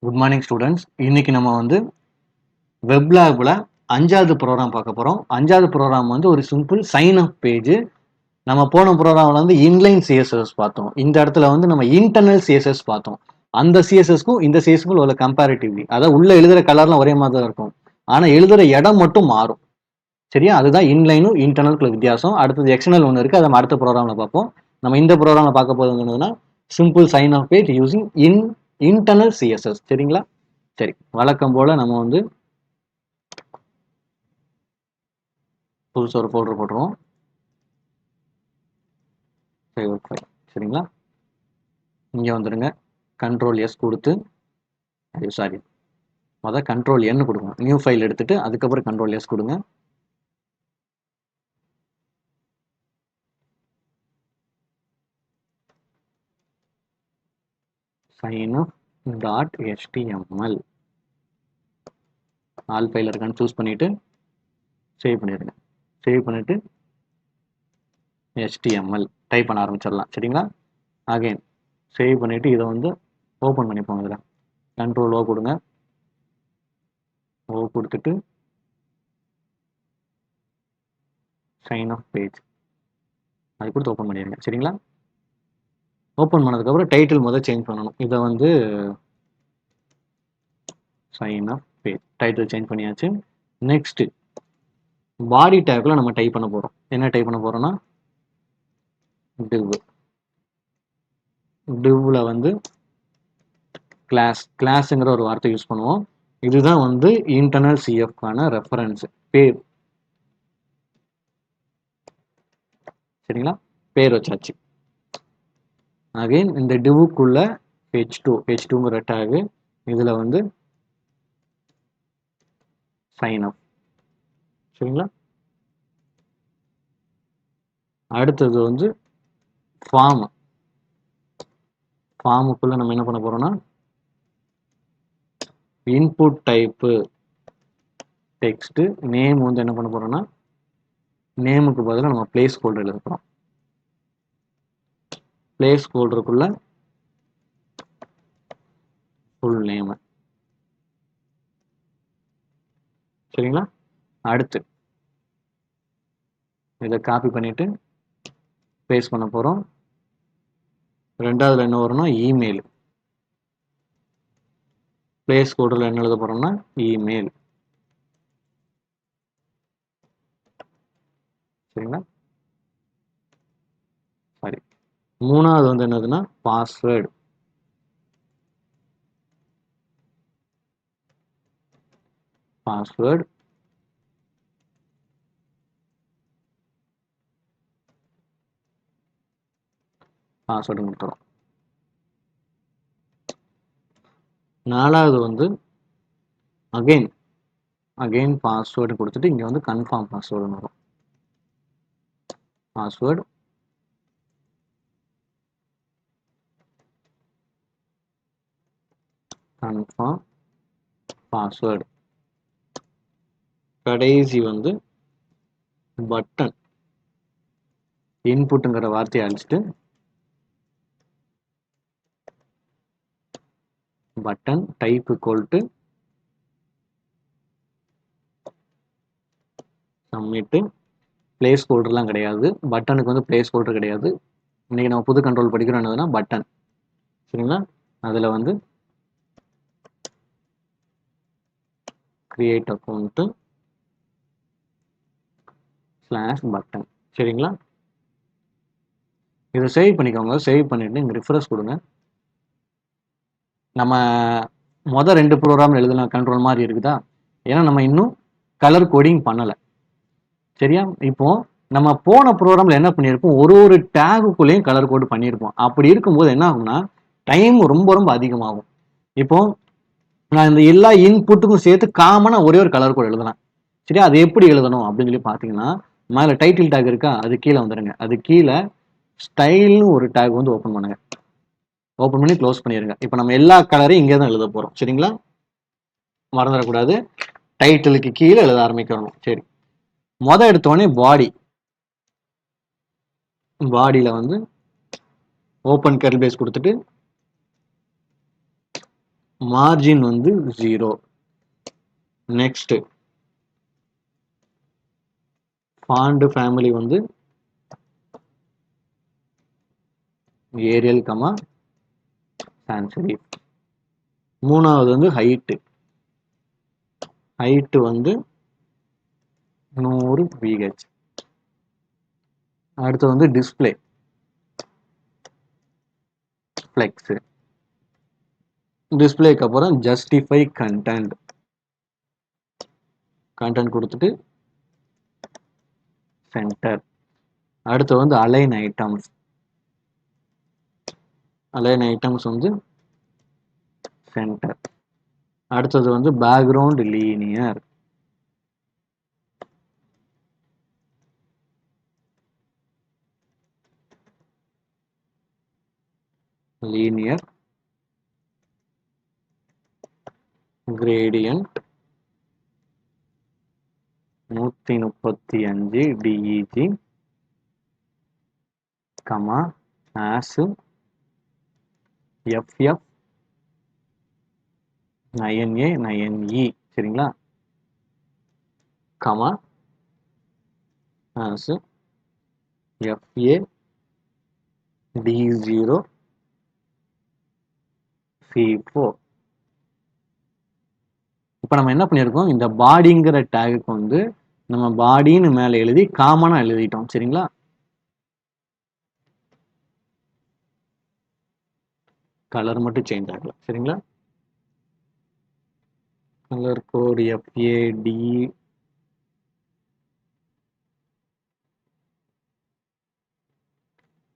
Good morning students. இன்னைக்கு நம்ம வந்து வெப் லேப்ல 5வது ப்ரோக்ராம் பார்க்க போறோம். 5வது ப்ரோக்ராம் வந்து ஒரு சிம்பிள் சைன் அப் பேஜ். நம்ம போன ப்ரோக்ராம்ல வந்து இன்லைன் சிஎஸ்எஸ் பார்த்தோம். இந்த இடத்துல வந்து நம்ம இன்டர்னல் சிஎஸ்எஸ் பார்த்தோம். அந்த சிஎஸ்எஸ்க்கும் இந்த சிஎஸ்எஸ்க்கும் உள்ள கம்பேரிட்டிவ்லி, அதாவது உள்ள எழுதுற கலர்லாம் ஒரே மாதிரி தான் இருக்கும், ஆனா எழுதுற இடம் மட்டும் மாறும். சரியா? அதுதான் இன்லைனும் இன்டர்னலுக்குள்ள வித்தியாசம். அடுத்தது எக்ஸ்டர்னல் ஒன்று இருக்கு, அதை நம்ம அடுத்த ப்ரோக்ராம்ல பார்ப்போம். நம்ம இந்த ப்ரோக்ராம்ல பார்க்க போகிறது என்னன்னா simple sign up page using internal CSS. சரிங்களா? சரி, வழக்கம் போல நம்ம வந்து புதுசு ஒரு ஃபோல்டர் போட்டுருவோம். சரிங்களா? இங்கே வந்துடுங்க. கண்ட்ரோல் எஸ் கொடுத்து, சாரி, மொதல் கண்ட்ரோல் என் கொடுங்க. நியூ ஃபைல் எடுத்துட்டு அதுக்கப்புறம் கண்ட்ரோல் எஸ் கொடுங்க. signup.html ஆல் ஃபைல் இருக்கான்னு சூஸ் பண்ணிட்டு சேவ் பண்ணிடுங்க. சேவ் பண்ணிட்டு HTML டைப் பண்ண ஆரம்பிச்சிடலாம். சரிங்களா? அகைன் சேவ் பண்ணிட்டு இதை வந்து ஓப்பன் பண்ணிப்போங்க. இதில் கண்ட்ரோல் ஓ கொடுங்க. ஓ கொடுத்துட்டு சைன் ஆஃப் பேஜ் அது கொடுத்து ஓப்பன் பண்ணிடுங்க. சரிங்களா? ஓப்பன் பண்ணதுக்கப்புறம் டைட்டில் முதல் சேஞ்ச் பண்ணணும். இதை வந்து sign off page title change பண்ணியாச்சு. நெக்ஸ்ட் பாடி டேக்ல நம்ம டைப் பண்ண போறோம். என்ன டைப் பண்ண போறோம்னா divல வந்து கிளாஸ்ங்கிற ஒரு வார்த்தை யூஸ் பண்ணுவோம். இதுதான் வந்து இன்டர்னல் சிஎஃப்கான ரெஃபரன்ஸ் பேர். சரிங்களா? பேர் வச்சாச்சு. அகைன் இந்த டிவுக்குள்ள h2ங்கிற டேக், இதுல வந்து சைன் அப். சரிங்களா? அடுத்தது வந்து ஃபார்முக்குள்ள நம்ம என்ன பண்ண போறோம்னா இன்புட் டைப்பு டெக்ஸ்ட் நேம் வந்து என்ன பண்ண போறோம்னா நேமுக்கு பதிலாக நம்ம பிளேஸ் ஹோல்டர் எழுத போறோம். பிளேஸ் ஹோல்டருக்குள்ள ஃபுல் நேம். சரிங்களா? அடுத்து இதை காப்பி பண்ணிட்டு பேஸ்ட் பண்ண போறோம். ரெண்டாவதுல என்ன வரும்னா இமெயில். பிளேஸ் ஹோல்டர்ல என்ன எழுத போறோம்னா இமெயில். சரிங்களா? சரி, மூணாவது வந்து என்னதுன்னா பாஸ்வேர்டு. பாஸ்வேர்டு பாஸ்வேர்டு கொடுத்துறோம். நாலாவது வந்து அகைன் பாஸ்வேர்டு கொடுத்துட்டு இங்க வந்து கன்ஃபார்ம் பாஸ்வேர்டு வரும். Password confirm password. கடைசி வந்து பட்டன். இன்புட்டுங்கிற வார்த்தையை அழிச்சிட்டு button type equal to submit. Place ஹோல்டர்லாம் கிடையாது, பட்டனுக்கு வந்து பிளேஸ் ஹோல்டர் கிடையாது. இன்னைக்கு நம்ம புது கண்ட்ரோல் படிக்கிறோம் என்னதுன்னா பட்டன். சரிங்களா? அதில் வந்து கிரியேட் அக்கௌண்ட் /பட்டன். சரிங்களா? இதை சேவ் பண்ணிக்கோங்க. சேவ் பண்ணிட்டு இங்கே ரிஃப்ரெஷ் கொடுங்க. நம்ம மொதல் 2 ப்ரோக்ராம் எழுதின கண்ட்ரோல் மாதிரி இருக்குதா? ஏன்னா நம்ம இன்னும் கலர் கோடிங் பண்ணலை. சரியா? இப்போ நம்ம போன ப்ரோக்ராம்ல என்ன பண்ணியிருப்போம், ஒரு டேகுக்குள்ளேயும் கலர் கோடு பண்ணியிருப்போம். அப்படி இருக்கும்போது என்ன ஆகும்னா டைம் ரொம்ப ரொம்ப அதிகமாகும். இப்போ நான் இந்த எல்லா இன்புட்டுக்கும் சேர்த்து காமனா ஒரே ஒரு கலர் கோட் எழுதலாம். சரியா? அது எப்படி எழுதணும் அப்படின்னு சொல்லி பார்த்தீங்கன்னா, மேலே டைட்டில் டேக் இருக்கா, அது கீழே வந்துடுங்க. அது கீழே ஸ்டைல்னு ஒரு டேக் வந்து ஓப்பன் பண்ணுங்க. ஓப்பன் பண்ணி க்ளோஸ் பண்ணிடுங்க. இப்போ நம்ம எல்லா கலரையும் இங்கே தான் எழுத போறோம். சரிங்களா? மறந்துடக்கூடாது, டைட்டிலுக்கு கீழே எழுத ஆரம்பிக்கணும். சரி, எடுத்தோடனே பாடியில் வந்து ஓப்பன் கர்ல் பேஸ் கொடுத்துட்டு மார்ஜின் வந்து 0. நெக்ஸ்ட் ஃபாண்ட் ஃபேமிலி வந்து ஏரியல் கமா சான்ஸ் செரிஃப். மூணாவது வந்து ஹைட் வந்து 100 pH. அடுத்து வந்து டிஸ்பிளே ஃப்ளெக்ஸ். டிஸ்பிளேக்கு அப்புறம் ஜஸ்டிஃபை கண்டென்ட் கொடுத்துட்டு சென்டர். அடுத்து வந்து அலைன் ஐட்டம்ஸ் வந்து சென்டர். அடுத்தது வந்து background linear. Gradient 135 DEG comma as FF 9A 9E சரிங்களா, comma as FA D0 C4. இப்போ நம்ம என்ன பண்ணியிருக்கோம், இந்த பாடிங்கிற டேகுக்கு வந்து நம்ம பாடின்னு மேலே எழுதி காமனாக எழுதிட்டோம் சரிங்களா. கலர் மட்டும் சேஞ்ச் ஆகல சரிங்களா. கலர் கோட் FAD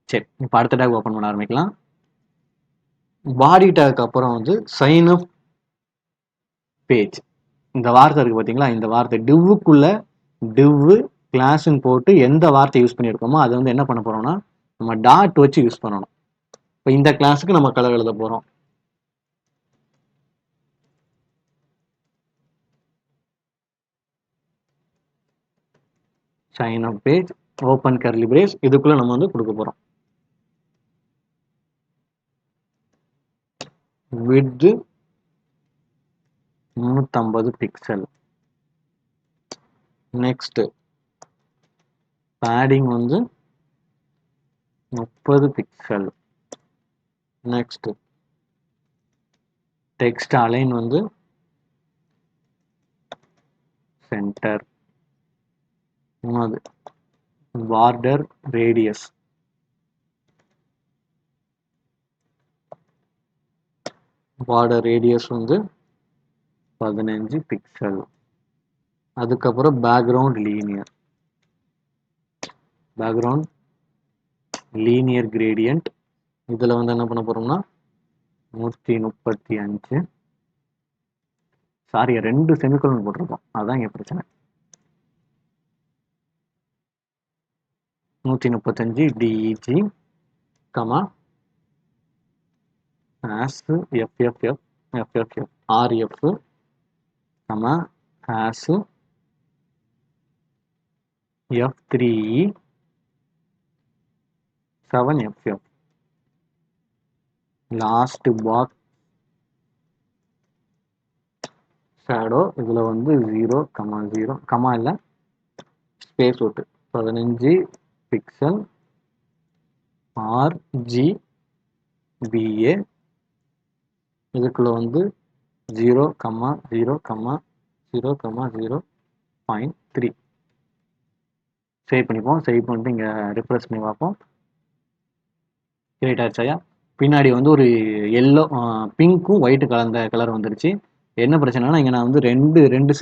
சரி. இப்போ அடுத்த டேக் ஓப்பன் பண்ண ஆரம்பிக்கலாம். பாடி டேக் அப்புறம் வந்து சைன் அப் பேஜ் இந்த வார்த்தை இருக்கு பார்த்தீங்களா. இந்த வார்த்தை டிவ்வுக்குள்ள டிவ் கிளாஸ்ன்னு போட்டு எந்த வார்த்தை யூஸ் பண்ணியிருக்கோமோ அதை வந்து என்ன பண்ண போறோம்னா நம்ம டாட் வச்சு யூஸ் பண்ணணும். இப்போ இந்த கிளாஸுக்கு நம்ம கலர் எழுத போறோம். Sign up page open curly brace இதுக்குள்ள நம்ம வந்து கொடுக்க போறோம் விட்த் 350 பிக்சல். நெக்ஸ்ட் பேடிங் வந்து 30 பிக்சல். நெக்ஸ்ட் டெக்ஸ்ட் அலைன் வந்து சென்டர். பார்டர் ரேடியஸ் வந்து 15 பிக்சல். அதுக்கப்புறம் பேக்ரவுண்ட் லீனியர் கிரேடியன்ட் இதுல வந்து என்ன பண்ண போறோம்னா 135 சாரி 2 செமிகோலன் போட்டிருக்கோம் அதான் இங்க பிரச்சனை. 135 DEG comma as FFF RF comma as F3E 7FF. Last box shadow இதுல வந்து 0,0 கமா இல்ல ஸ்பேஸ் விட்டு 15 பிக்சல் RGBA இதுக்குள்ள வந்து 0,0,0,0.3 சேவ் பண்ணிப்போம். சேவ் பண்ணிட்டு இங்க ரிஃப்ரெஷ் பண்ணி பார்ப்போம். கிரியேட் ஆயிடுச்சா. பின்னாடி வந்து ஒரு எல்லோ பிங்க்கும் ஒயிட்டு கலந்த கலர் வந்துருச்சு. என்ன பிரச்சனைனா இங்க நான் வந்து ரெண்டு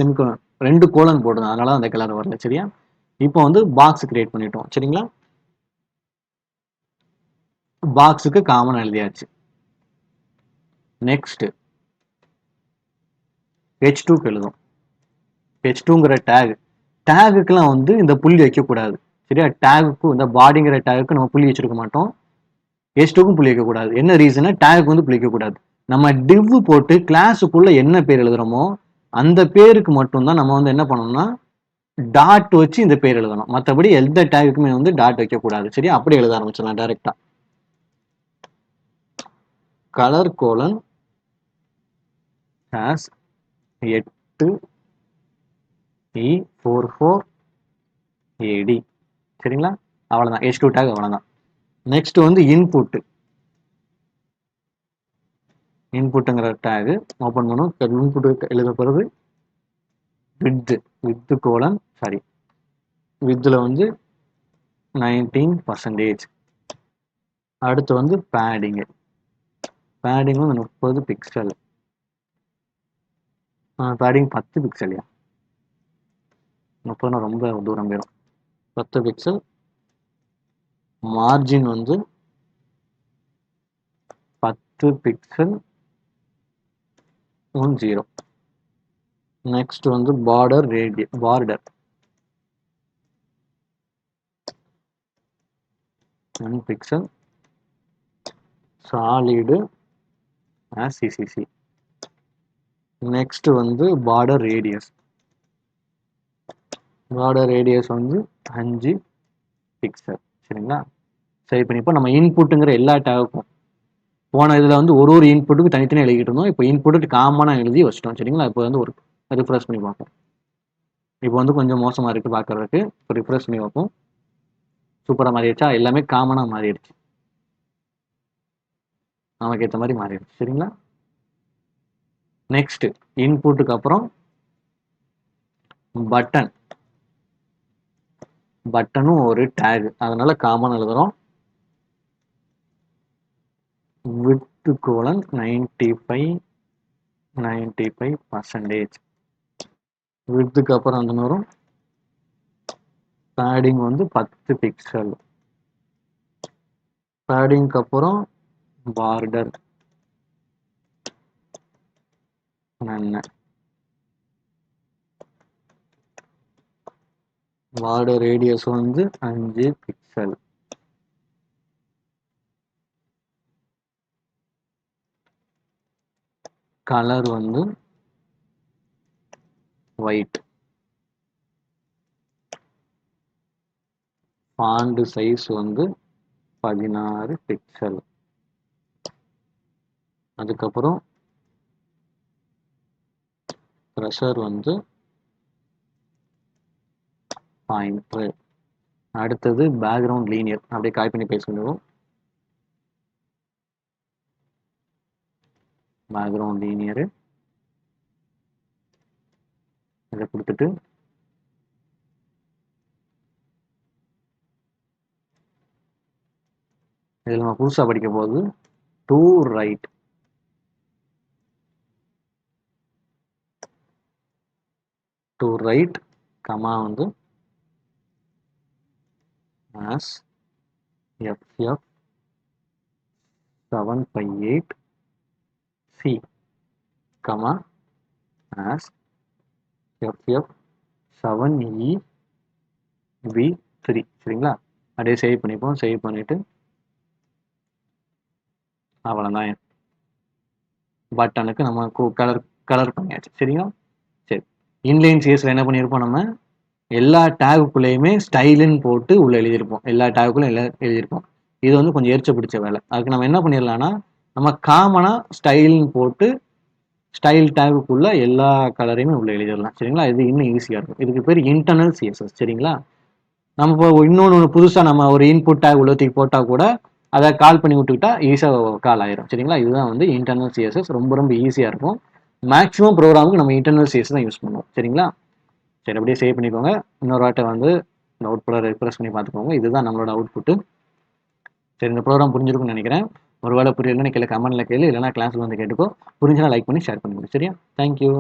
கோலன் போடுறேன், அதனால அந்த கலர் வரல சரியா. இப்போ வந்து பாக்ஸ் கிரியேட் பண்ணிட்டோம் சரிங்களா. பாக்ஸுக்கு காமன் எழுதியாச்சு. நெக்ஸ்ட் H2க்கு எழுதும். H2ங்கிற டேகுக்கெல்லாம் வந்து இந்த புள்ளி வைக்கக்கூடாது சரியா. டேகுக்கு இந்த பாடிங்கிற டேகுக்கு நம்ம புள்ளி வச்சிருக்க மாட்டோம். H2க்கும் புள்ளி வைக்கக்கூடாது. என்ன ரீசன், டேகுக்கு வந்து புள்ளி வைக்கக்கூடாது. நம்ம டிவ் போட்டு கிளாஸுக்குள்ள என்ன பேர் எழுதுறோமோ அந்த பேருக்கு மட்டும்தான் நம்ம வந்து என்ன பண்ணணும்னா டாட் வச்சு இந்த பேர் எழுதணும். மற்றபடி எந்த டேகுக்குமே வந்து டாட் வைக்கக்கூடாது சரியா. அப்படி எழுத ஆரம்பிச்சிடலாம் டைரக்டா. Colour colon has 8E44AD. சரிங்களா? அவ்வளோதான். H2 டேக் அவ்வளோதான். நெக்ஸ்ட் வந்து இன்புட்டுங்கிற டேகு ஓப்பன் பண்ணும். இன்புட்டு எழுத போகிறது வித்தில் வந்து 19%. அடுத்து வந்து பேடிங் வந்து 30 பிக்சல். பேடிங் 10 பிக்சல்யா, 30 ரொம்ப தூரம் போயிடும். 10 பிக்சல். மார்ஜின் வந்து 10 பிக்சல் 0. நெக்ஸ்ட் வந்து border 1 pixel solid as CCC. Next வந்து பார்டர் ரேடியஸ் வந்து 5 பிக்சல். சரிங்களா? சரி, இப்போ நம்ம இன்புட்டுங்கிற எல்லா டேகுக்கும் போன இதில் வந்து ஒரு இன்புட்டுக்கு தனித்தனியாக எழுதிட்டு இருந்தோம். இப்போ இன்புட்டு காமனாக எழுதி வச்சிட்டோம். சரிங்களா? இப்போ வந்து ஒரு ரிஃப்ரெஷ் பண்ணி பார்ப்போம். இப்போ வந்து கொஞ்சம் மோசமாக இருக்குது பார்க்கறதுக்கு. இப்போ ரிஃப்ரெஷ் பண்ணி பார்ப்போம். சூப்பராக மாறிடுச்சா? எல்லாமே காமனாக மாறிடுச்சு, நமக்கு ஏற்ற மாதிரி மாறிடுச்சு. சரிங்களா? நெக்ஸ்ட் இன்புட்டுக்கு அப்புறம் பட்டனும் ஒரு டேக், அதனால காமன் எழுதுறோம். width colon 95%. விட்த்துக்கு அப்புறம் அந்த வரும். பேடிங் வந்து 10 பிக்சல். பேடிங்க்கு அப்புறம் பார்டர் ரேடியஸ் வந்து 5 பிக்சல். கலர் வந்து ஒயிட். ஃபாண்ட் சைஸ் வந்து 16 பிக்சல். அதுக்கப்புறம் ப்ரெஷர் வந்து 0.5. அடுத்தது பேக்ரவுண்ட் லீனியர், அப்படியே காப்பி பண்ணி பேஸ்ட் பண்ணுவோம். பேக்ரவுண்ட் லீனியர் இதை கொடுத்துட்டு இதில் நம்ம புதுசாக படிக்க போகுது டு ரைட் கமா வந்து as FF758C comma as FF7EV3. சரிங்களா? அப்படியே சேவ் பண்ணிப்போம். சேவ் பண்ணிட்டு அவ்வளோதான், பட்டனுக்கு நம்ம கலர் பண்ணியாச்சு. சரிங்களா? சரி, இன்லைன் சிஎஸ்ல என்ன பண்ணியிருப்போம், நம்ம எல்லா டேகுக்குள்ளேயுமே ஸ்டைலுன்னு போட்டு உள்ள எழுதியிருப்போம். எல்லா டேகுக்குள்ளும் எழுதியிருப்போம். இது வந்து கொஞ்சம் எரிச்ச பிடிச்ச வேலை. அதுக்கு நம்ம என்ன பண்ணிடலாம்னா, நம்ம காமனாக ஸ்டைல்னு போட்டு ஸ்டைல் டேகுக்குள்ள எல்லா கலரையுமே உள்ள எழுதிடலாம். சரிங்களா? இது இன்னும் ஈஸியாக இருக்கும். இதுக்கு பேர் இன்டர்னல் சிஎஸ்எஸ். சரிங்களா? நம்ம இப்போ இன்னொன்று புதுசாக நம்ம ஒரு இன்புட் டேக் உள்ளத்துக்கு போட்டால் கூட அதை கால் பண்ணி விட்டுக்கிட்டா ஈஸியாக கால் ஆயிரும். சரிங்களா? இதுதான் வந்து இன்டர்னல் சிஎஸ்எஸ். ரொம்ப ஈஸியாக இருக்கும். மேக்ஸிமம் ப்ரோக்ராமுக்கு நம்ம இன்டர்னல் சிஎஸ் தான் யூஸ் பண்ணுவோம். சரிங்களா? சரி, அப்படியே சேவ் பண்ணிக்கோங்க. இன்னொரு வாட்டை வந்து இந்த அவுட்புட்டை ரெஃப்ரெஷ் பண்ணி பார்த்துக்கோங்க. இதுதான் நம்மளோட அவுட்புட்டு. சரி, இந்த ப்ரோக்ராம் புரிஞ்சிருக்கும்னு நினைக்கிறேன். ஒரு வேளை புரியலன்னு கீழே கமெண்ட்ல கேளு, இல்லைனா கிளாஸில் வந்து கேட்டுக்கோ. புரிஞ்சுனா லைக் பண்ணி ஷேர் பண்ணுங்க. சரியா? தேங்க்யூ.